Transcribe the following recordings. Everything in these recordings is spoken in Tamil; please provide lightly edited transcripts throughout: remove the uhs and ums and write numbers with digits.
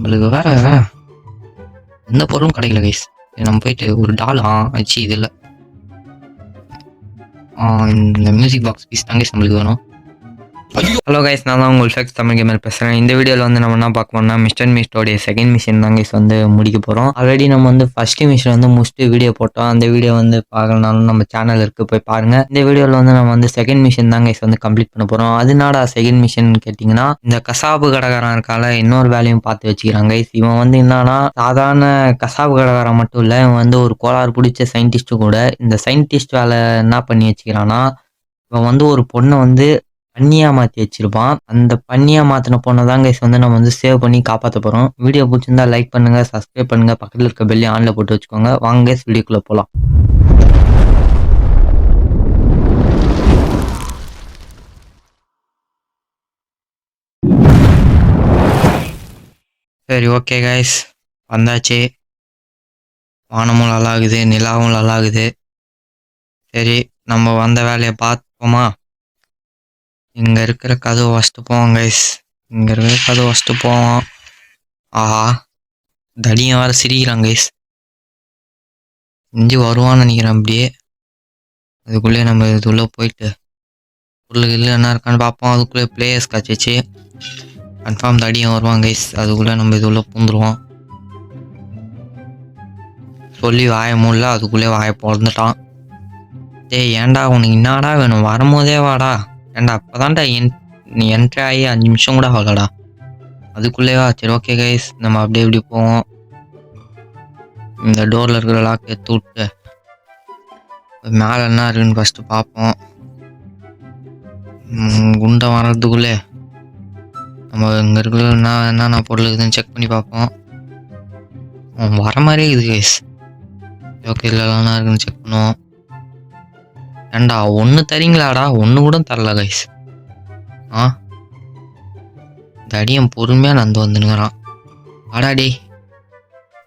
நம்மளுக்கு வேற எந்த பொருளும் கிடைக்கல கைஸ். நம்ம போயிட்டு ஒரு டால் ஆச்சு இதில் இந்த மியூசிக் பாக்ஸ் பீஸ் தான் கைஸ் நம்மளுக்கு வேணும். ஹலோ கைஸ், நான் தான் உங்கள் ஃபேக்ஸ் தமிழ் கேமர் பேசுகிறேன். இந்த வீடியோவில் வந்து நம்ம என்ன பார்க்கணும்னா மிஸ்டர் மீஸ்டோடைய செகண்ட் மிஷன் தான் கைஸ் வந்து முடிக்க போகிறோம். ஆல்ரெடி நம்ம வந்து ஃபர்ஸ்ட் மிஷன் வந்து முடிச்சுட்டு வீடியோ போட்டோம். அந்த வீடியோ வந்து பார்க்கலனாலும் நம்ம சேனல் இருக்குது, போய் பாருங்கள். இந்த வீடியோவில் வந்து நம்ம வந்து செகண்ட் மிஷன் தான் கைஸ் வந்து கம்ப்ளீட் பண்ண போகிறோம். அதனால செகண்ட் மிஷன் கேட்டிங்கன்னா, இந்த கசாப்பு கடைக்காரன் இருக்கால இன்னொரு வேலையும் பார்த்து வச்சுக்கிறாங்க கைஸ். இவன் வந்து என்னன்னா சாதாரண கசாப்பு கடைக்காரன் மட்டும் இல்லை, இவன் வந்து ஒரு கோளாறு பிடிச்ச சயின்டிஸ்ட்டும் கூட. இந்த சயின்டிஸ்ட் வேலை என்ன பண்ணி வச்சுக்கிறான்னா, இவன் வந்து ஒரு பொண்ணை வந்து பன்னியா மாற்றி வச்சிருப்பான். அந்த பன்னியா மாற்றின பொண்ணை தான் கைஸ் வந்து நம்ம வந்து சேவ் பண்ணி காப்பாற்ற போகிறோம். வீடியோ பிடிச்சிருந்தா லைக் பண்ணுங்கள், சப்ஸ்கிரைப் பண்ணுங்கள், பக்கத்தில் இருக்க பெல்லை ஆனில் போட்டு வச்சுக்கோங்க. வாங்க கைஸ் வீடியோக்குள்ளே போகலாம். சரி, ஓகே கைஸ், வந்தாச்சு. வானமும் நல்லா இருக்குது, நிலாவும் நல்லா இருக்குது. சரி, நம்ம வந்த வேலையை பார்ப்போமா? இங்கே இருக்கிற கதவை வச்சுட்டு போவோம் கைஸ். இங்கே இருக்கிற கதவை வச்சுட்டு போவோம். ஆஹா, தடியும் வேறு சிரிக்கிறான் கைஸ். இஞ்சி வருவான்னு நினைக்கிறேன். அப்படியே அதுக்குள்ளேயே நம்ம இதுக்குள்ளே போயிட்டு பொருளுக்கு இல்லை என்ன இருக்கான்னு பார்ப்போம். அதுக்குள்ளே பிளேயர்ஸ் காய்ச்சிச்சு கன்ஃபார்ம் தடியும் வருவான் கைஸ். அதுக்குள்ளே நம்ம இதுக்குள்ளே பூந்துருவோம். சொல்லி வாய மூடல, அதுக்குள்ளே வாயை பிறந்துட்டான். டேய் ஏன்டா, உனக்கு என்னடா வேணும்? வரும்போதே வாடா. ஏன்டா அப்போதான்டா நீ என்ட்ரி ஆகி 5 நிமிஷம் கூட ஆகலடா, அதுக்குள்ளேவா? சரி, ஓகே கைஸ், நம்ம அப்படியே இப்படி போவோம். இந்த டோரில் இருக்கிற லாக் எடுத்து விட்டு மேலே என்ன இருக்குன்னு ஃபஸ்ட்டு பார்ப்போம். குண்டை வர்றதுக்குள்ளே நம்ம இங்கே இருக்கிற என்னென்ன பொருள் இருக்குதுன்னு செக் பண்ணி பார்ப்போம். வர மாதிரியே இருக்குது கைஸ். ஓகே, இல்லை என்ன இருக்குன்னு செக் பண்ணுவோம். ஏண்டா ஒன்று தரீங்களாடா? ஒன்று கூட தரல கைஸ். தடியம் பொறுமையாக நந்து வந்துனுங்கிறான். வாடாடி,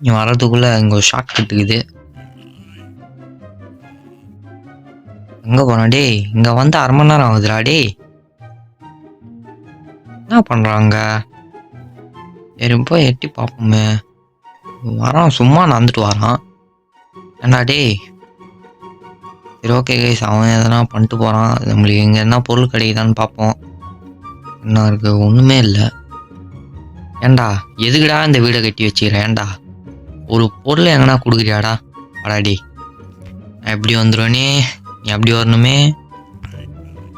நீ வர்றதுக்குள்ளே இங்கே ஒரு ஷாக் கட்டுக்குது. எங்கே போனா டே? இங்கே வந்து 1/2 மணி நேரம் ஆகுதுடா டே. என்ன பண்ணுறாங்க? சரி போய் எட்டி பார்ப்போமே. வரான், சும்மா நடந்துட்டு வரான். ஏண்டா டே? சரி, ஓகே கைஸ், அவன் எதனா பண்ணிட்டு போகிறான். நம்மளுக்கு இங்கே என்ன பொருள் கிடைக்குதான்னு பார்ப்போம். என்ன இருக்கு? ஒன்றுமே இல்லை. ஏண்டா எதுக்குடா இந்த வீடை கட்டி வச்சுக்கிறேன்? ஏண்டா ஒரு பொருள் எங்கன்னா கொடுக்குறியாடா? வாடாடி, நான் எப்படி வந்துடுவேனே, நீ அப்படி வரணுமே.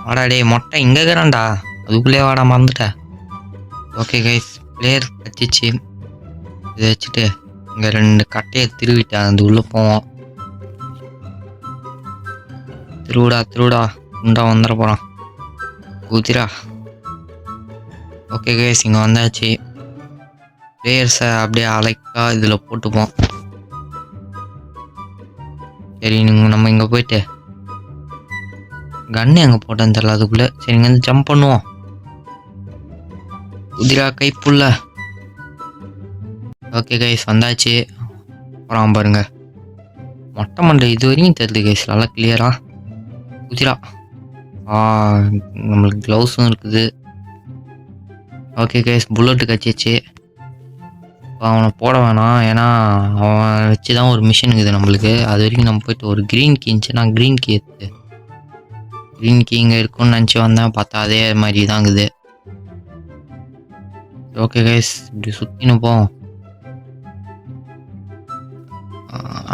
வாடாடே மொட்டை, இங்கே இருக்கிறான்டா, அதுக்குள்ளே வாடா, மறந்துட்ட. ஓகே கைஸ், பிளேயர் கச்சிச்சு. இதை வச்சுட்டு இங்கே 2 கட்டையை திருவிட்டேன், அது உள்ளே போவோம். திருவிடா உண்டா வந்துட போகிறான். ஊத்திரா. ஓகே கைஸ், இங்கே வந்தாச்சு. பிளேயர்ஸை அப்படியே அழைக்கா இதில் போட்டுப்போம். சரி, நம்ம இங்கே போயிட்டு கன்னு எங்கே போட்டேன்னு தெரியல அதுக்குள்ளே. சரி, இங்கே வந்து ஜம்ப் பண்ணுவோம். உதிரா கைப்புள்ள. ஓகே கைஸ், வந்தாச்சு. அப்புறம் பாருங்க, மொட்டை மண்டை இது வரைக்கும் தெரியுது கைஸ், நல்லா கிளியரா. உதிரா. நம்மளுக்கு க்ளவுஸும் இருக்குது. ஓகே கைஸ், புல்லட்டு கச்சிச்சு. அவனை போட வேணாம், ஏன்னா அவன் வச்சு தான் ஒரு மிஷின் இருக்குது நம்மளுக்கு. அது வரைக்கும் நம்ம போயிட்டு ஒரு க்ரீன் கீ இருந்துச்சு, நான் க்ரீன் கீ எடுத்து க்ரீன் கீ இங்கே இருக்குன்னு நினச்சி வந்தேன், பார்த்தா அதே மாதிரி தான் இருக்குது. ஓகே கைஸ், இப்படி சுற்றின்னு போவோம்.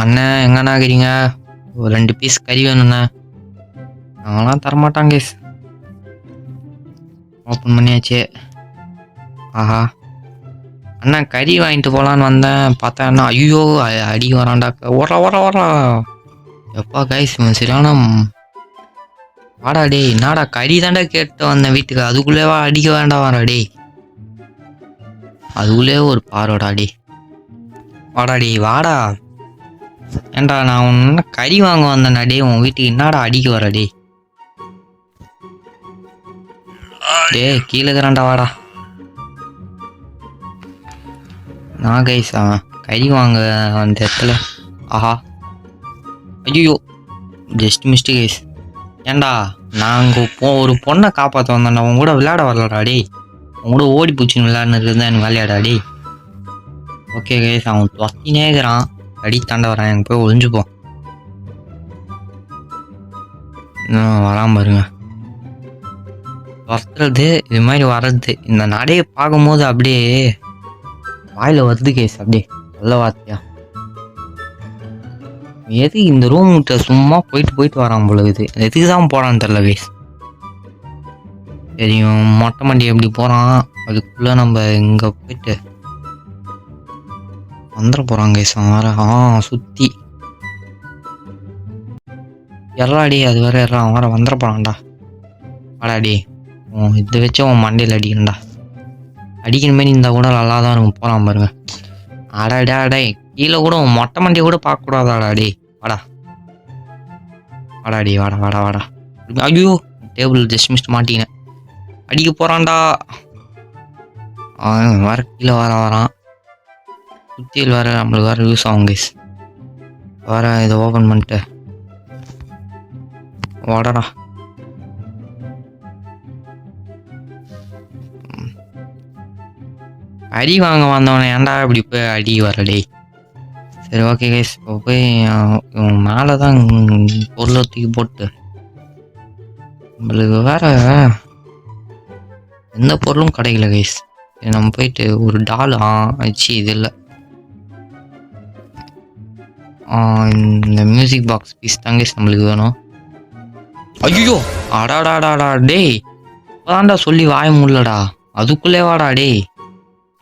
அண்ணன் எங்கண்ணா இருக்கிறீங்க? ஒரு 2 பீஸ் கறி வேணுண்ணே. அவங்களாம் தரமாட்டாங்க கைஸ். ஓப்பன் பண்ணியாச்சு. ஆஹா, அண்ணா கறி வாங்கிட்டு போகலான்னு வந்தேன், பார்த்தா என்ன ஐயோ அடிக்க வரான்டா. ஓரா எப்பா கைஸ், சரியான வாடா டே. என்னடா கறி தாண்டா கேட்டு வந்தேன் வீட்டுக்கு, அதுக்குள்ளேவா அடிக்க வேண்டாம் வாடா டே. அதுக்குள்ளே ஒரு பார்வடா டே. வாடா டே வாடா. ஏண்டா நான் உன்ன கறி வாங்க வந்தேன்டா டே, உன் வீட்டுக்கு என்னடா அடிக்க வர டே. டே கீழே இருக்கிறான்டா, வாடா. நான் கைஸ் அவன் கறி வாங்க அந்த இடத்துல. ஆஹா, ஐயோ ஜஸ்ட் மிஸ்டேக் கைஸ். ஏண்டா நாங்கள் ஒரு பொண்ணை காப்பாற்ற வந்தேன்டா, உன் கூட விளையாட வரலடா டே. உன் கூட ஓடி பூச்சின்னு விளையாடுனது தான் எனக்கு விளையாடா டே. ஓகே கைஸ், அவன் தொத்தினே இருக்கிறான். அடி தாண்ட வரான். எனக்கு போய் ஒளிஞ்சுப்போம். வராம பாருங்க. துரத்துறது இது மாதிரி வர்றது இந்த நடையை பார்க்கும்போது அப்படியே வாயில வருது கேஸ். அப்படியே நல்ல வார்த்தையா. எது இந்த ரூம் கிட்ட சும்மா போயிட்டு வரான் போல இது. எதுக்கு தான் போறான்னு தெரியல கேஸ். தெரியும் மொட்டை மண்டி எப்படி போறான். அதுக்குள்ள நம்ம இங்க போயிட்டு வந்துட போறான் கேஸ். வர சுத்தி எறாடி அது வேற எறான் வர வந்துட போறான்டா. வாடாடி இதை வச்சு அவன் மண்டையில் அடிக்கணும்டா. அடிக்கிற மாதிரி இருந்தால் கூட நல்லா தான் இருக்கும். போகிறான் பாருங்க. அடே கீழே கூட மொட்டை மண்டியை கூட பார்க்கக்கூடாதாடாடி. வாடா வாடாடி வாடா. ஐயோ டேபிள் ஜஸ்ட் மிஸ்ட் மாட்டிக்கினேன். அடிக்க போகிறான்டா. வேற கீழே வரான். சுத்தியில் வேற நம்மளுக்கு வேற யூஸ் ஆகும் கைஸ். வேற இதை ஓப்பன் பண்ணிட்டு வாடா. அடி வாங்க வந்தவனே ஏன்டா இப்படி போய் அடி வரடே. சரி ஓகே கைஸ், இப்போ போய் மேலே தான் பொருளை தூக்கி போட்டு நம்மளுக்கு வேற எந்த பொருளும் கிடைக்கல கைஸ். நம்ம போயிட்டு ஒரு டால் வச்சு இது இல்லை இந்த மியூசிக் பாக்ஸ் பீஸ் தான் கைஸ் நம்மளுக்கு வேணும். ஐயோ அடாடாடாடா டேய், இப்போதான்டா சொல்லி வாய முடியலடா. அதுக்குள்ளே வாடா டேய்.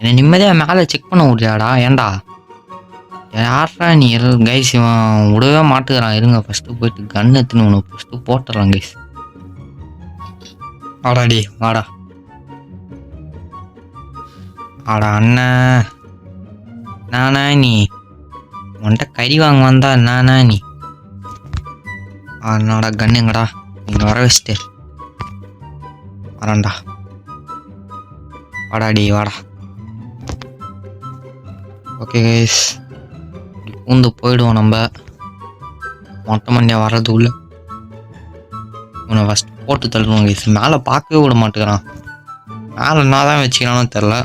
என்னை நிம்மதியாக மேலே செக் பண்ண முடியாடா. ஏன்டா யாரா நீ கைஸ்? இவன் விடவே மாட்டுக்கிறான். இருங்க ஃபஸ்ட்டு போயிட்டு கன் எடுத்துன்னு உனக்கு ஃபஸ்ட்டு போட்டுறான் கைஸ். வாடாடி வாடா. ஆடா அண்ணன் நானா நீ உன்கிட்ட கறி வாங்க வந்தா நானா நீ? என்னடா கன்னுங்கடா நீங்கள் வர வச்சுட்டு வரேன்டா. வாடாடி வாடா. ஓகே கைஸ், பூந்து போயிடுவோம் நம்ம. மொட்டை மண்டியாக வர்றதுக்குள்ள இவனை ஃபஸ்ட் போட்டு தள்ளுவோம் கைஸ். மேலே பார்க்கவே விட மாட்டேங்கிறான். மேலே என்ன தான் வச்சுக்கிறானு தெரில.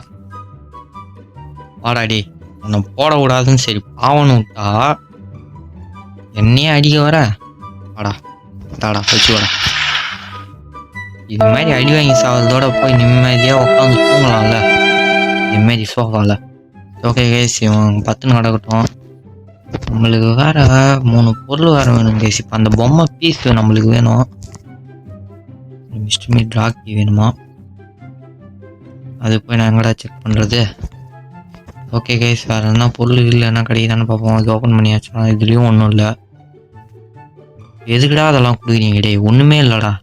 வாடாடி உன்னை போடக்கூடாதுன்னு சரி பாவன்னு விட்டா என்னையே அடிக்க வர. வாடா தாடா வச்சு வாடா. இது மாதிரி அடி வாங்கி சாவதோட போய் நிம்மதியாக உட்காந்து தூங்கலாம்ல நிம்மதி சோஃபாவில். ஓகே கைஸ், இவன் 10 நடக்கட்டும். நம்மளுக்கு வேற 3 பொருள் வேற வேணும் கைஸ். இப்போ அந்த பொம்மை பீஸ் நம்மளுக்கு வேணும். மிஸ்டர் மீட் ராக்கி வேணுமா? அது போய் நான் எங்கடா செக் பண்ணுறது? ஓகே கைஸ், வேறு என்ன பொருள் இல்லைன்னா கிடைக்குதான்னு பார்ப்போம். அது ஓப்பன் பண்ணியாச்சுன்னா இதுலேயும் ஒன்றும் இல்லை. எதுக்குடா அதெல்லாம் கொடுக்குறீங்க டே? ஒன்றுமே இல்லைடா.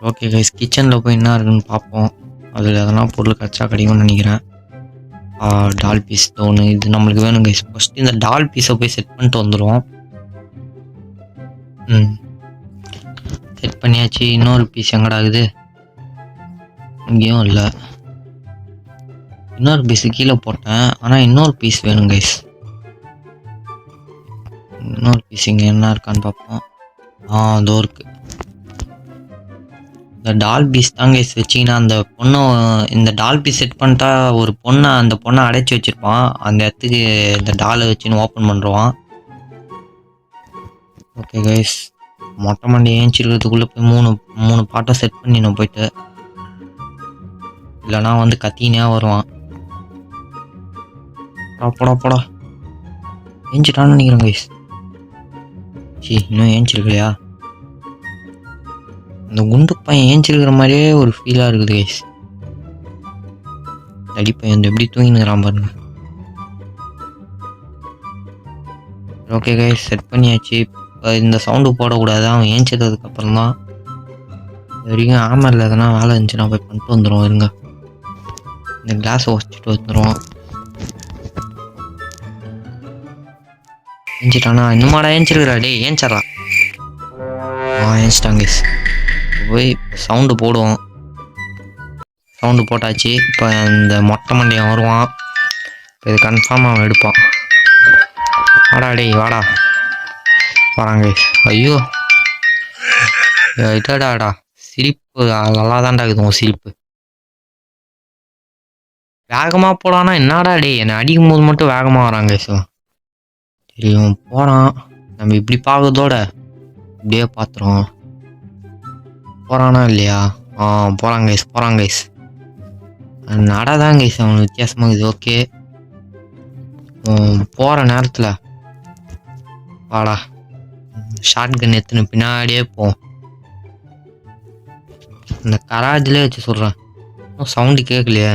ஓகே கைஸ், கிச்சனில் போய் என்ன இருக்குன்னு பார்ப்போம். அதில் அதெல்லாம் பொருள் கச்சா கிடைக்கும்னு நினைக்கிறேன். டால் பீஸ் ஒன்று இது நம்மளுக்கு வேணும் கைஸ். ஃபஸ்ட்டு இந்த டால் பீஸை போய் செட் பண்ணிட்டு வந்துடுவோம். செட் பண்ணியாச்சு. இன்னொரு பீஸ் எங்கடா ஆகுது? இங்கேயும் இல்லை. இன்னொரு பீஸு கீழே போட்டேன். ஆனால் இன்னொரு பீஸ் வேணும் கைஸ். இன்னொரு பீஸ் இங்கே என்ன இருக்கான்னு பார்ப்போம். அதோ இருக்கு. இந்த டால் பீஸ் தான் கைஸ் வச்சிங்கன்னா அந்த பொண்ணை இந்த டால் பீஸ் செட் பண்ணிட்டா ஒரு பொண்ணை அந்த பொண்ணை அடைச்சி வச்சுருப்பான். அந்த இடத்துக்கு இந்த டாலை வச்சுன்னு ஓப்பன் பண்ணுறான். ஓகே கைஸ், மொட்டை மண்டி ஏஞ்சிருக்கிறதுக்குள்ளே போய் மூணு பாட்டை செட் பண்ணி நான் போயிட்டு இல்லைனா வந்து கத்தினே வருவான். போடா ஏஞ்சிட்டான்னு நினைக்கிறேன் கைஸ். இன்னும் ஏஞ்சிருக்கலையா? அந்த குண்டு பையன் ஏஞ்சிருக்கிற மாதிரியே ஒரு ஃபீலாக இருக்குது கைஸ். அடி பையன் வந்து எப்படி தூங்கினுக்கிறான் பாருங்க. ஓகே கைஸ், செட் பண்ணியாச்சு. இந்த சவுண்டு போடக்கூடாது. அவன் ஏஞ்சதுக்கப்புறம் தான் வரைக்கும் ஆமரில் எதனா வேலை இருந்துச்சுன்னா போய் பண்ணிட்டு வந்துடுவோம். இருங்க இந்த கிளாஸை வச்சுட்டு வந்துடுவோம். ஏஞ்சிட்டானா? இன்னுமாடா ஏஞ்சிருக்கிறா டே? ஏஞ்சிட்றான். ஏஞ்சிட்டாங்க கைஸ். போய் சவுண்டு போடுவோம். சவுண்டு போட்டாச்சு. இப்போ இந்த மொட்டை மண்டியன் வருவான். இப்போ இது கன்ஃபார்ம் அவன் எடுப்பான். வாடா டேய் வாடா. வராங்க. ஐயோ இதாடாடா சிரிப்பு நல்லா தான்டா இருக்குது உன் சிரிப்பு. வேகமாக போடானா என்னடா டே என்னை அடிக்கும் போது மட்டும் வேகமாக வராங்க ஸோ தெரியும் போகிறான். நம்ம இப்படி பார்க்கறதோட இப்படியே பார்த்துருவோம். போகிறானா இல்லையா? போகிறாங்க கைஸ். நடாதான் கைஸ் அவனுக்கு வித்தியாசமாக இது. ஓகே போகிற நேரத்தில் வாடா ஷார்ட் கன் எடுத்துன்னு பின்னாடியே போவோம். இந்த கராஜ்லேயே வச்சு சொல்கிறேன். சவுண்டு கேட்கலையே.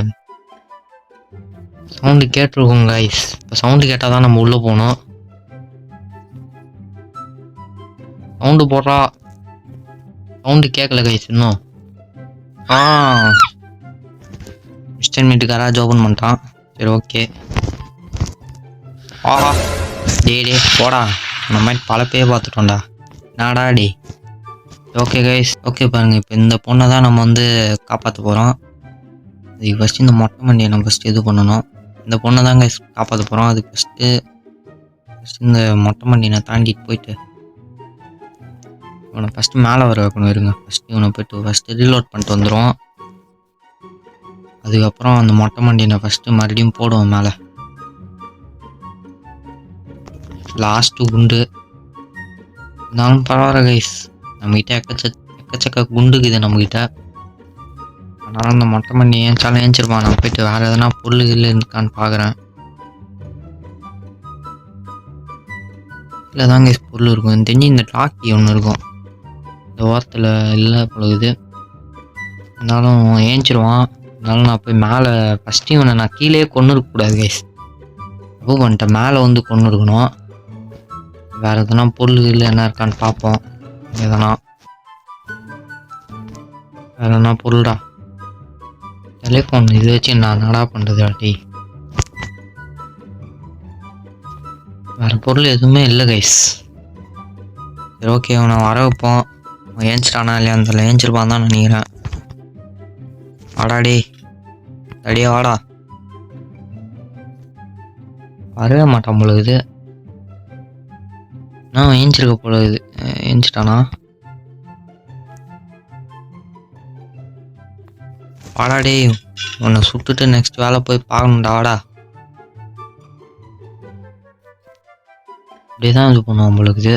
சவுண்டு கேட்டிருக்கோம் கைஸ். இப்போ சவுண்டு கேட்டால் தான் நம்ம உள்ளே போகணும். சவுண்டு போடுறா. சவுண்டு கேட்கல கைஸ் இன்னும். மிஸ்டர் மீட்டு கராஜ் ஓப்பன் பண்ணிட்டான். சரி ஓகே. டே போடா. இந்த மாதிரி பல பேர் பார்த்துட்டோம்டா. நாடா டே. Okay guys. ஓகே பாருங்கள், இப்போ இந்த பொண்ணை தான் நம்ம வந்து காப்பாற்ற போகிறோம். அதுக்கு ஃபஸ்ட்டு இந்த மொட்டை மண்டியை நம்ம ஃபஸ்ட்டு இது பண்ணணும். இந்த பொண்ணை தான் கைஸ் காப்பாற்ற போகிறோம். அதுக்கு ஃபஸ்ட்டு இந்த மொட்டை மண்டியை தாண்டிட்டு போயிட்டு இவனை ஃபஸ்ட்டு மேலே வர வைக்கணும். இருங்க ஃபஸ்ட்டு இவனை போய்ட்டு ஃபஸ்ட்டு ரீலோட் பண்ணிட்டு வந்துடும். அதுக்கப்புறம் அந்த மொட்டை மண்டியை ஃபஸ்ட்டு மறுபடியும் போடுவோம் மேலே. லாஸ்ட்டு குண்டு இருந்தாலும் பரவாயில்ல கைஸ். நம்மகிட்ட எக்கச்சக்க குண்டுக்குது நம்மகிட்ட. அதனால அந்த மொட்டை மண்டி ஏன்ச்சாலும் ஏஞ்சிருப்பான். நான் போயிட்டு வேறு எதனா பொருள் இருக்கான்னு பார்க்குறேன். இல்லை தான் கைஸ் பொருள் இருக்கும். எனக்கு தெரிஞ்சு இந்த டாக்கி ஒன்று இருக்கும் இந்த ஓரத்தில் இல்லை பொழுது. இருந்தாலும் ஏஞ்சிருவான். இருந்தாலும் நான் போய் மேலே ஃபஸ்ட்டு இவனை நான் கீழே கொண்டு இருக்கக்கூடாது கைஸ். அப்போ பண்ணிட்டேன் மேலே வந்து கொண்டு இருக்கணும். வேறு எதனா பொருள் என்ன இருக்கான்னு பார்ப்போம். வேறு எதனா பொருள்டா. டெலிஃபோன் இது வச்சு நான் நடா பண்ணுறது ஆட்டி. வேறு பொருள் எதுவுமே இல்லை கைஸ். சரி ஓகே நான் வர வைப்போம். ஏஞ்சிட்டானா இல்லையா? அந்த ஏஞ்சிருப்பான் தான் நினைக்கிறேன். வாடாடி அடியா வாடா. வரவே மாட்டான் போல இது. ஏஞ்சிருக்க போல இது. ஏஞ்சிட்டானா? வாடாடே உன்னை சுட்டுட்டு நெக்ஸ்ட் வேலை போய் பார்க்கணும்டா. வாடா. அப்படியே தான் இது பண்ணுவான் போலுக்குது.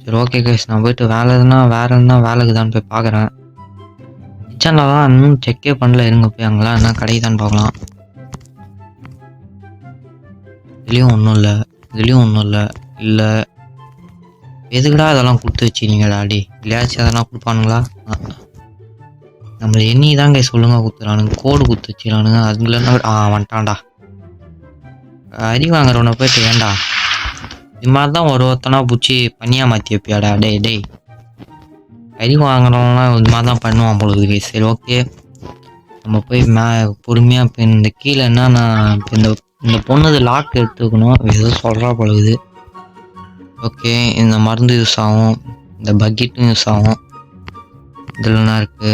சரி ஓகே கைஸ் நான் போயிட்டு வேலை வேறு எதுனா வேலைக்கு தான் போய் பார்க்குறேன். கிச்சனில் தான் இன்னும் செக்கே பண்ணல. இருங்க போய் அங்கெல்லாம் என்ன கடைக்கு தான் பார்க்கலாம். இதுலேயும் ஒன்றும் இல்லை. இல்லை எதுக்குடா அதெல்லாம் கொடுத்து வச்சுக்கிறீங்களா டாடி? இல்லையாச்சும் அதெல்லாம் கொடுப்பானுங்களா? நம்மளை எண்ணி தான் கைஸ் சொல்லுங்க கொடுத்துறானுங்க. கோடு கொடுத்து வச்சுக்கிறானுங்க. அதுலன்னா வந்துட்டான்டா. அடி வாங்குறவனை போயிட்டு வேண்டா. இது மாதிரி தான் ஒருத்தனா பிடிச்சி பண்ணியாக மாற்றி வைப்பியாடா டேய். அடி வாங்குறவங்களாம் இது மாதிரி தான் பண்ணுவான் பொழுது கைஸ். சரி ஓகே நம்ம போய் பொறுமையாக இப்போ இந்த கீழே என்னன்னா இப்போ இந்த பொண்ணுது லாக் எடுத்துக்கணும். ஏதோ சொல்கிறா பொழுது. ஓகே இந்த மருந்து யூஸ் ஆகும். இந்த பக்கெட்டும் யூஸ் ஆகும். இதில் என்ன இருக்குது?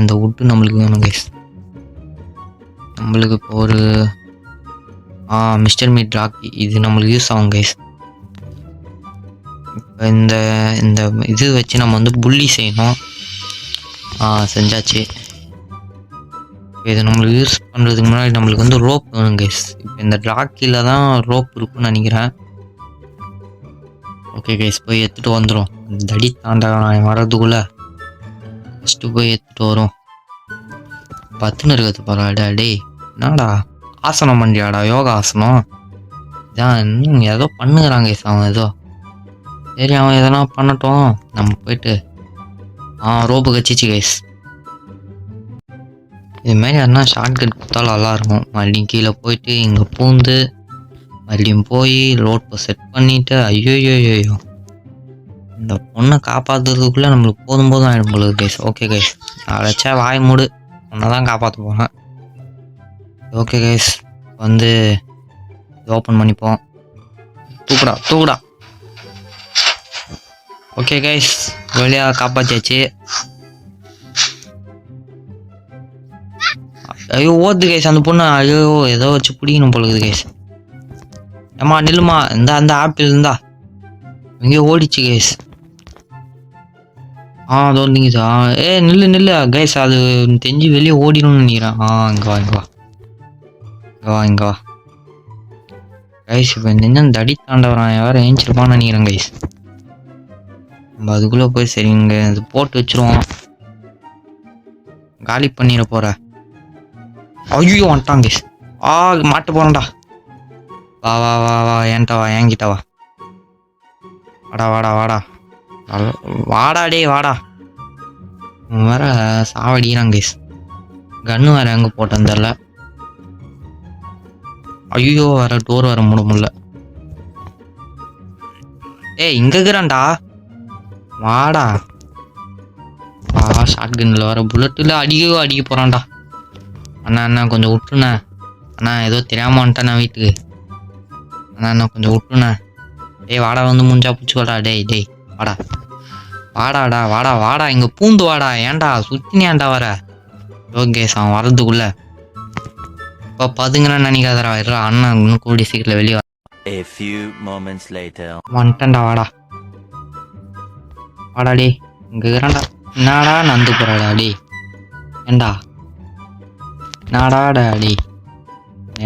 இந்த வுட்டு நம்மளுக்கு வேணும் கைஸ். நம்மளுக்கு இப்போ ஒரு மிஸ்டர் மீட் ராக்கி இது நம்மளுக்கு யூஸ் ஆகும் கைஸ். இப்போ இந்த இது வச்சு நம்ம வந்து புள்ளி செய்யணும். செஞ்சாச்சு. இது நம்மளுக்கு யூஸ் பண்ணுறதுக்கு முன்னாடி நம்மளுக்கு வந்து ரோப் வேணும் கைஸ். இப்போ இந்த ராக்கியில் தான் ரோப் இருக்குன்னு நினைக்கிறேன். ஓகே கைஸ் போய் எடுத்துகிட்டு வந்துடும். இந்த அடி தாண்டா வர்றதுக்குள்ளே ஃபஸ்ட்டு போய் எடுத்துகிட்டு வரும். 10 இருக்கிறது பரவாயில்ல. டே என்னடா ஆசனம் பண்ணியாடா? யோகா ஆசனம் இதான். இன்னும் ஏதோ பண்ணுகிறாங்க கைஸ் அவன் ஏதோ. சரி அவன் எதனா பண்ணட்டும். நம்ம போயிட்டு ரோப்பு கச்சிச்சு கைஸ். இதுமாரி யாருன்னா ஷார்ட் கட் கொடுத்தாலும் நல்லாயிருக்கும். மறுபடியும் கீழே போயிட்டு இங்கே பூந்து மறுபடியும் போய் ரோட்டை செட் பண்ணிவிட்டு ஐயோ இந்த பொண்ணை காப்பாற்றுறதுக்குள்ளே நம்மளுக்கு போதும் ஆகிடும் போல கைஸ். ஓகே கைஸ் அழைச்சா வாய் மூடு. பொண்ணை தான் காப்பாற்ற போகிறேன். ஓகே கைஸ் வந்து ஓப்பன் பண்ணிப்போம். தூக்குடா. ஓகே கைஸ் வழியாக காப்பாற்றியாச்சு. ஐயோ ஓடுது கைஸ் அந்த பொண்ணு. ஐயோ ஏதோ வச்சு பிடிக்கணும் போலுக்குது கைஸ். ஏம்மா நில்லுமா. அந்த ஆப்பிள் இருந்தா எங்கேயோ ஓடிச்சு கைஸ். அது வந்தீங்கச்சா. நில்லு நில்லு கைஸ், அது தெரிஞ்சு வெளியே ஓடிடும்னு நினைக்கிறேன். இங்க வா இங்க வா இங்க வா இங்க வா கைஸ். இப்போ இந்த தடி தாண்டவரான் வேற ஏஞ்சிருப்பான்னு நினைக்கிறேன் கைஸ். நம்ம அதுக்குள்ளே போய் சரிங்க இது போட்டு வச்சிருவோம். காலி பண்ணிட போற. ஐயோ வந்துட்டான் கைஸ். மாட்டு போறேன்டா. வா வா வா வா ஏன்ட்டா வா ஏங்கிட்ட வா. வாடா வாடா வாடா வாடா டே வாடா. வேற சாவடிக்கிறான் கைஸ். கன்னு வேற எங்கே போட்டேன்னு தெரில. ஐயோ வேற டோர் வேற மூட முடியல. இங்க இருக்கிறான்டா வாடா. ஷார்ட் கன்னில் வர புல்லட்டில் அடிக்க போகிறான்டா. அண்ணா கொஞ்சம் விட்டுருண்ணே. அண்ணா ஏதோ தெரியாம வந்துட்டேண்ணா வீட்டுக்கு. அண்ணா கொஞ்சம் விட்டுருண்ணே. வாடா வந்து முடிஞ்சா பிடிச்சிக்கோடா. டேய் வாடா வாடாடா வாடா வாடா இங்கே பூந்து வாடா. ஏன்டா சுத்தினி ஏன்டா வர. ஓகே அவன் வர்றதுக்குள்ள இப்போ பதுங்கன்னு நினைக்காதரா. அண்ணன் இன்னும் கூடி சீக்கிரம் வெளியே வந்துட்டேன்டா. வாடா டே இங்கே இருக்கிறான்டா. என்னடா நந்து போறாடா டே. ஏண்டா நாடாடா டே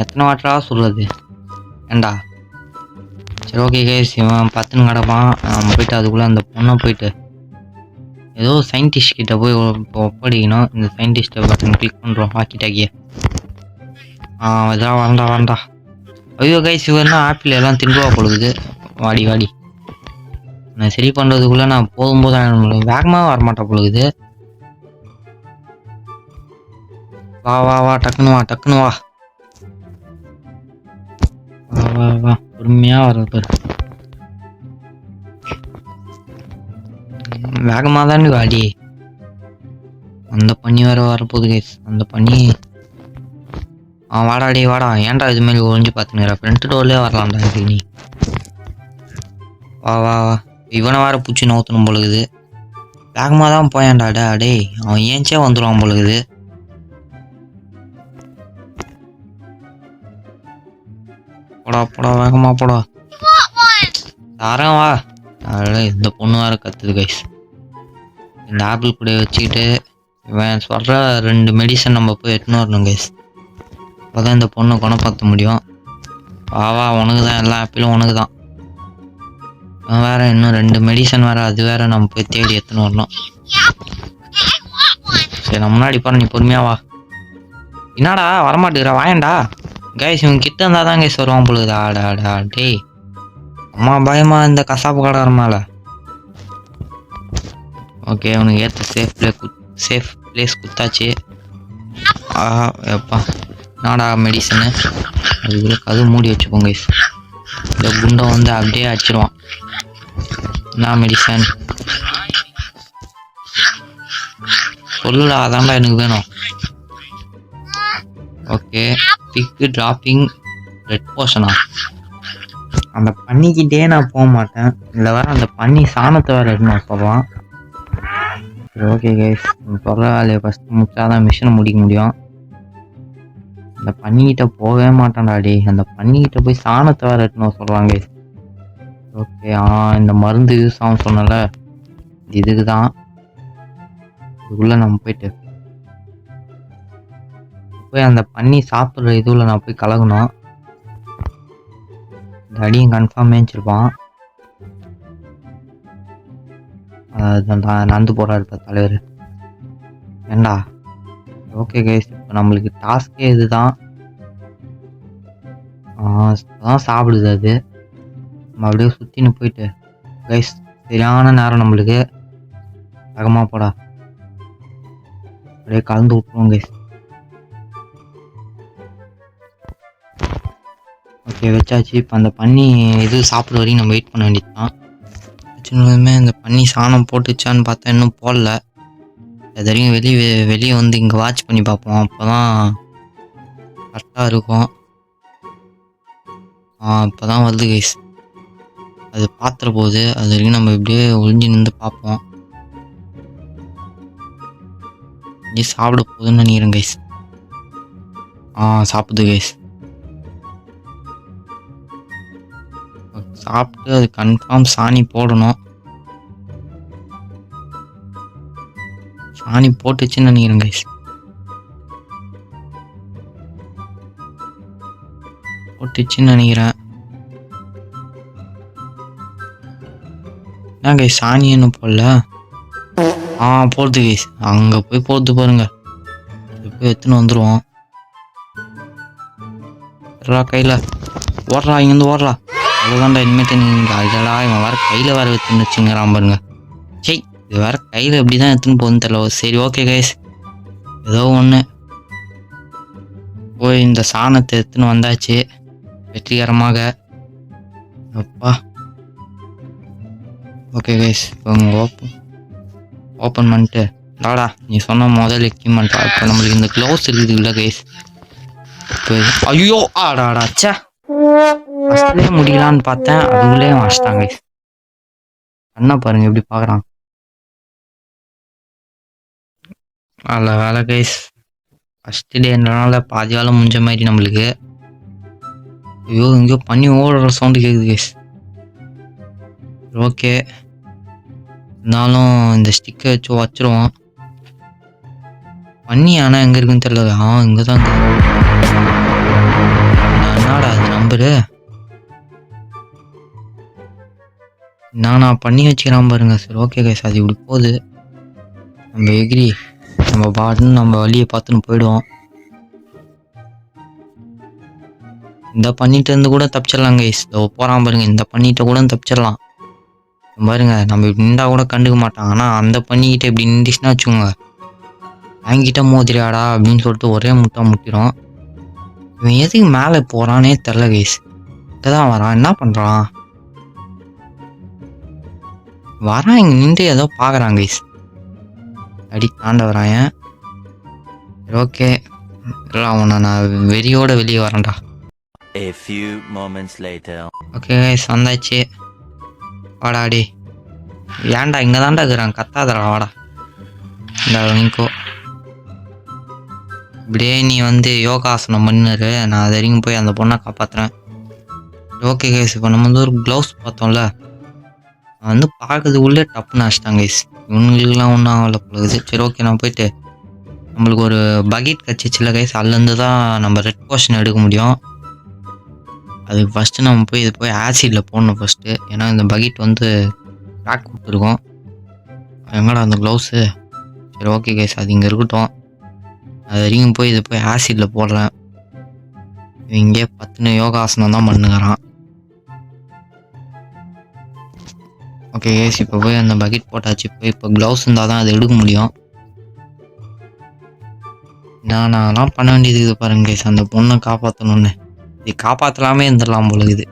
எத்தனை வாட்டரா சொல்றது. ஏண்டா சரி ஓகே கைஸ், இவன் பத்துன்னு கிடப்பான். நம்ம போயிட்டு அதுக்குள்ளே அந்த பொண்ணை போயிட்டு ஏதோ சயின்டிஸ்ட் கிட்ட போய் ஒப்படைக்கணும். இந்த சயின்டிஸ்ட் பட்டன் கிளிக் பண்ணுறோம். வாக்கி டாக்கிய இதெல்லாம் வரண்டா. ஐயோ கைஸ், இவன்னா ஆப்பிள் எல்லாம் திண்டுவா பொழுது. வாடி நான் சரி பண்ணுறதுக்குள்ளே நான் போகும்போது வேகமாக வரமாட்டா பொழுது. வா டக்குன்னு வா பொறுமையா வர்றது வேகமா தான் வாடி. அந்த பண்ணி வேற வரப்போகுது கைஸ். அந்த பண்ணி வாடா வாடா. ஏன்டா இது மாதிரி ஒழிஞ்சு பார்த்துனுற. ஃப்ரண்ட் டோர்லேயே வரலாம்டா இது. நீ வா இவனை வேற பூச்சி நோத்தணும் பொழுது. வேகமாக தான் போயான்டா. டேய் அவன் ஏன்ச்சே வந்துடுவான் பொழுது. போடா வேகமா போடா. தரேன் வா. இந்த பொண்ணு வேற கத்துது கைஸ். இந்த ஆப்பிள் கூட வச்சுக்கிட்டு இவன் சொல்கிற 2 மெடிசன் நம்ம போய் எட்டுன்னு வரணும் கைஸ். அப்போதான் இந்த பொண்ணை குணப்படுத்த முடியும். வா உனக்கு தான் எல்லா ஆப்பிளும் உனக்கு தான். வேற இன்னும் 2 மெடிசன் வேற, அது வேற நம்ம போய் தேடி எடுத்துன்னு வரணும். சரி நம்ம முன்னாடி பாரு, நீ பொறுமையா வா. என்னடா வரமாட்டேங்கிறா. வாயண்டா கைஸ். இவன் கிட்ட இருந்தால் தான் கைஸ் வருவான் பொழுது. டேய் அம்மா பயமா இந்த கசாப்பு கடை மேலே. ஓகே அவனுக்கு ஏற்ற சேஃப் பிளேஸ் குத்தாச்சு. எப்பா நாடா மெடிசனு அதுக்குள்ளே கது மூடி வச்சுப்போங்க கைஸ். இந்த குண்டை வந்து அப்படியே அடிச்சிடுவான். நான் மெடிசன் சொல்லுடா, அதான்டா எனக்கு வேணும். ஓகே பிக்கு டிராப்பிங் ரெட் போஷனா. அந்த பண்ணிக்கிட்டே நான் போக மாட்டேன். இல்லை வேற அந்த பண்ணி சாணத்தை வேற எடுக்கணும் போவான். சரி ஓகே கைஸ், சொல்கிற வேலையை ஃபஸ்ட்டு முடிச்சாதான் மிஷினை முடிக்க முடியும். அந்த பண்ணிக்கிட்ட போகவே மாட்டான்டா டே. அந்த பண்ணிக்கிட்ட போய் சாணத்தை வேற எடுக்கணும் சொல்கிறாங்க கைஸ். ஓகே இந்த மருந்து யூஸ் ஆகும் சொன்னல, இதுக்கு தான். இதுக்குள்ளே நம்ம போயிட்டு அந்த பண்ணி சாப்பிட்ற இதுல நான் போய் கலக்கணும். இந்த அடியும் கன்ஃபார்ம் மேய்ச்சிருப்பான். நடந்து போறாரு தலைவர். ஏண்டா ஓகே கைஸ், இப்போ நம்மளுக்கு டாஸ்கே இதுதான். சாப்பிடுது அது. நம்ம அப்படியே சுற்றின்னு போயிட்டு கைஸ் சரியான நேரம் நம்மளுக்கு. வேகமாக போடா. அப்படியே கலந்து விட்டுருவோம் கைஸ். ஓகே வச்சாச்சு. இப்போ அந்த பண்ணி இது சாப்பிட்ற வரைக்கும் நம்ம வெயிட் பண்ண வேண்டியது தான். சின்னதுமே இந்த பண்ணி சாணம் போட்டுச்சான்னு பார்த்தா இன்னும் போடல. அது வரைக்கும் வெளியே வந்து இங்கே வாட்ச் பண்ணி பார்ப்போம். அப்போ தான் கரெக்டாக இருக்கும். இப்போ தான் வருது கைஸ். அது பாத்திர போகுது. அது வரைக்கும் நம்ம இப்படியே ஒளிஞ்சு நின்று பார்ப்போம். இங்கே சாப்பிட போகுதுன்னு நினைக்கிறேன் கைஸ். சாப்பிடுது கைஸ். சாப்பிட்டு அது கன்ஃபார்ம் சாணி போடணும். சாணி போட்டுச்சுன்னு நினைக்கிறேன் கைஸ். போட்டுச்சுன்னு நினைக்கிறேன். என்ன கைஸ் சாணி என்ன போடல? போடுது கைஸ். அங்கே போய் போடுது பாருங்க. போய் எடுத்துன்னு வந்துடுவோம். கையில் ஓடுறா, இங்கேருந்து ஓடுறா. அவ்வளோதான்டா இனிமேட்டு நீங்கள் அதெல்லாம் இவன் வேறு கையில் வேறு எடுத்துன்னு வச்சுங்கிறான் பாருங்க. சரி, இது வேறு கையில் எப்படி தான் எடுத்துன்னு போகுதுன்னு தெரியல. சரி ஓகே கைஸ், ஏதோ ஒன்று போய் இந்த சாணத்தை எடுத்துன்னு வந்தாச்சு வெற்றிகரமாக. அப்பா ஓகே கைஸ், இப்போ ஓப்பன் பண்ணிட்டு டாடா நீ சொன்ன முதல் எக்யூப்மெண்ட்டா. இப்போ நம்மளுக்கு இந்த க்ளவுஸ் இருக்குது இல்லை கைஸ். இப்போ ஐயோ ஆடாடாச்சா ஃபஸ்ட்லேயே முடியலான்னு பார்த்தேன், அதுக்குள்ளே வச்சிட்டாங்க கைஸ். அண்ணா பாருங்க எப்படி பார்க்குறான். நல்ல வேலை கைஸ், ஃபஸ்ட்டு டேன்றனால பாதி வேலை முடிஞ்ச மாதிரி நம்மளுக்கு. ஐயோ இங்கேயோ பண்ணி ஓடுற சவுண்டு கேட்குது கைஸ். ஓகே, இருந்தாலும் இந்த ஸ்டிக்கை வச்சு வச்சிருவோம். பண்ணி ஆனால் எங்கே இருக்குன்னு தெரியல. இங்கே தான் என்னடா அது நம்பரு. நான் பண்ணி வச்சுக்கிறான் பாருங்க. சரி ஓகே கைஸ், அது இப்படி போகுது. நம்ம எகிரி நம்ம பாட்டுன்னு நம்ம வழியை பார்த்துன்னு போயிடுவோம். இந்த பண்ணிட்டு இருந்து கூட தப்பிச்சிடலாம் கைஸ். போகிறான் பாருங்க, இந்த பண்ணிட்டு கூட தப்பிச்சிடலாம் பாருங்க. நம்ம இப்படி நின்றா கூட கண்டுக்க மாட்டாங்க. ஆனால் அந்த பண்ணிக்கிட்ட இப்படி நின்றுச்சுன்னா வச்சுக்கோங்க, வாங்கிட்ட மோதிரியாடா அப்படின்னு சொல்லிட்டு ஒரே முட்டிடும். இவன் எதுக்கு மேலே போகிறானே தெரில கைஸ். இப்போதான் வரான், என்ன பண்ணுறான்? வரான் இங்கே நின்று ஏதோ பார்க்குறான் கைஸ். அடி தாண்ட வரான். ஓகே இல்லை, அவனை நான் வெறியோட வெளியே வரேன்டா. ஓகே கைஸ் வந்தாச்சு. வாடாடி, ஏன்டா இங்கே தான்டா இருக்கிறான், கத்தாதடா வாடா. இந்த வாங்கிக்கோ. இப்படியே நீ வந்து யோகாசனம் பண்ணிரு, நான் அது வரைக்கும் போய் அந்த பொண்ணை காப்பாற்றுறேன். ஓகே கைஸ், இப்போ நம்ம வந்து ஒரு க்ளவுஸ் பார்த்தோம்ல, வந்து பார்க்கறதுக்குள்ளே டப்புன்னு அடிச்சிட்டாங்க கைஸ். இவங்களுக்குலாம் ஒன்றும் ஆகலை போகுது. சரி ஓகே, நான் போயிட்டு நம்மளுக்கு ஒரு பக்கெட் கச்சிச்சில்ல கைஸ், அதுலேருந்து தான் நம்ம ரெட் போர்ஷன் எடுக்க முடியும். அதுக்கு ஃபஸ்ட்டு நம்ம போய் இது போய் ஆசிடில் போடணும் ஃபஸ்ட்டு. ஏன்னா இந்த பக்கெட் வந்து கிராக் கொடுத்துருக்கோம். எங்கடா அந்த க்ளவுஸு? சரி ஓகே கைஸ், அது இங்கே இருக்கட்டும். அது வரைக்கும் போய் இது போய் ஆசிடில் போடுறேன். இங்கே 10 யோகாசனம் தான் பண்ணுங்கிறான். ஓகே கைஸ், இப்போ போய் அந்த பக்கெட் போட்டாச்சு. இப்போ க்ளவுஸ் இருந்தால் தான் அது எடுக்க முடியும். நான்லாம் பண்ண வேண்டியது இது பாருங்க கைஸ், அந்த பொண்ணை காப்பாற்றணுன்னு. இது காப்பாற்றலாமே இருந்துடலாம் போல இது.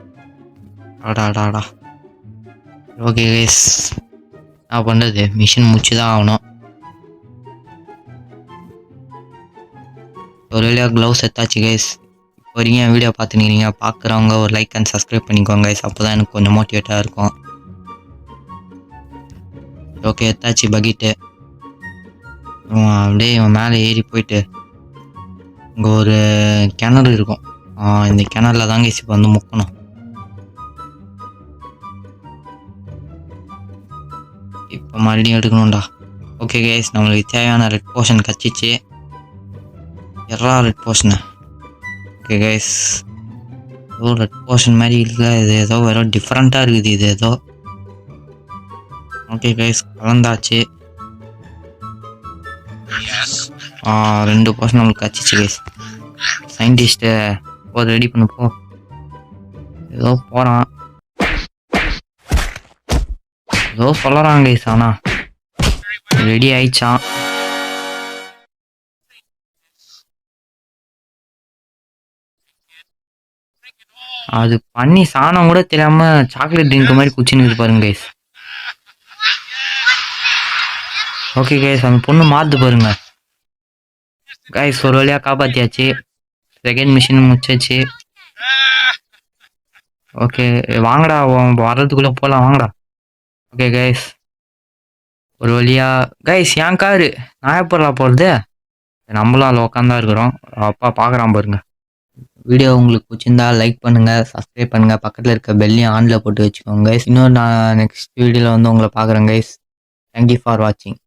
ஆடாடாடா. ஓகே கைஸ், நான் பண்ணுறது மிஷின் முடிச்சு தான் ஆகணும். ஒரு வழியாக க்ளவுஸ் எடுத்தாச்சு கைஸ். இப்போ வரைக்கும் என் வீடியோ பார்த்துக்கிறீங்க, பார்க்குறவங்க ஒரு லைக் அண்ட் சப்ஸ்கிரைப் பண்ணிக்கோங்க கைஸ். அப்போ தான் எனக்கு கொஞ்சம் மோட்டிவேட்டாக இருக்கும். ஓகே எடுத்தாச்சு பக்கெட்டு. அப்படியே இவன் மேலே ஏறி போயிட்டு இங்கே ஒரு கிணறு இருக்கும். இந்த கிணறுல தாங்க இப்போ வந்து முக்கணும். இப்போ மறுபடியும் எடுக்கணும்டா. ஓகே கைஸ், நம்மளுக்கு தேவையான ரெட் போர்ஷன் கச்சிச்சு. Red portion. ஓகே கைஸ், ஏதோ ரெட் போர்ஷன் மாதிரி இல்லை, இது ஏதோ வேற டிஃப்ரெண்ட்டாக இருக்குது இது ஏதோ. ஓகே கைஸ், கலந்தாச்சு. 2 போர்ஷன் நம்மளுக்கு கச்சிச்சு கைஸ். சயின்டிஸ்ட்டு ரெடி பண்ணப்போ ஏதோ போகிறான், ஏதோ சொல்லறான் கைஸ். ஆனால் ரெடி ஆயிடுச்சான். அது பண்ணி சாணம் கூட தெரியாம சாக்லேட் ட்ரிங்க் மாதிரி குச்சின்னு பாருங்க கைஸ். ஓகே கைஸ், அந்த பொண்ணு மாத்து பாருங்க கைஸ். ஒரு வழியா காப்பாத்தியாச்சு. செகண்ட் மிஷின் முடிச்சாச்சு. ஓகே வாங்கடா, வர்றதுக்குள்ள போலாம் வாங்கடா. ஓகே கைஸ், ஒரு வழியா கைஸ் என் காரு நான் எப்படா போகிறது? நம்மளும் அதில் உட்காந்தா இருக்கிறோம். அப்பா பார்க்குறான் பாருங்க. வீடியோ உங்களுக்கு பிடிச்சிருந்தா லைக் பண்ணுங்கள், சப்ஸ்கிரைப் பண்ணுங்கள், பக்கத்தில் இருக்க பெல்லையும் ஆனில் போட்டு வச்சுக்கோங்க கைஸ். இன்னும் நான் நெக்ஸ்ட் வீடியோவில் வந்து உங்களை பார்க்குறேன் கைஸ். தேங்க்யூ ஃபார் வாட்சிங்.